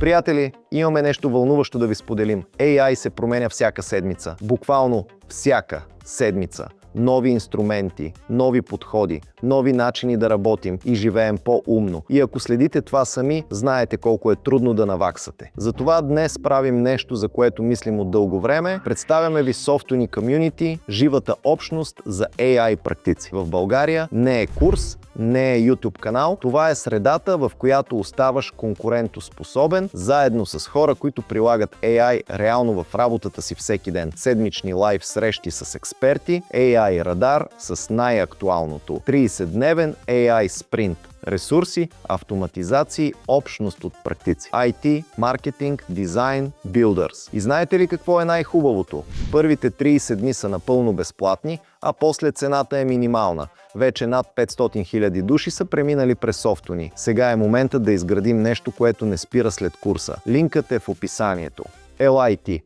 Приятели, имаме нещо вълнуващо да ви споделим. AI се променя всяка седмица. Буквално всяка седмица. Нови инструменти, нови подходи, нови начини да работим и живеем по-умно. И ако следите това сами, знаете колко е трудно да наваксате. Затова днес правим нещо, за което мислим от дълго време. Представяме ви Softuni Community, живата общност за AI практици. В България не е курс, не е YouTube канал. Това е средата, в която оставаш конкурентоспособен, заедно с хора, които прилагат AI реално в работата си всеки ден. Седмични лайв срещи с експерти, AI радар с най-актуалното. 30-дневен AI спринт. Ресурси, автоматизации, общност от практици. IT, маркетинг, дизайн, билдърс. И знаете ли какво е най-хубавото? Първите 30 дни са напълно безплатни, а после цената е минимална. Вече над 500 000 души са преминали през Softuni. Сега е моментът да изградим нещо, което не спира след курса. Линкът е в описанието. Елай ти!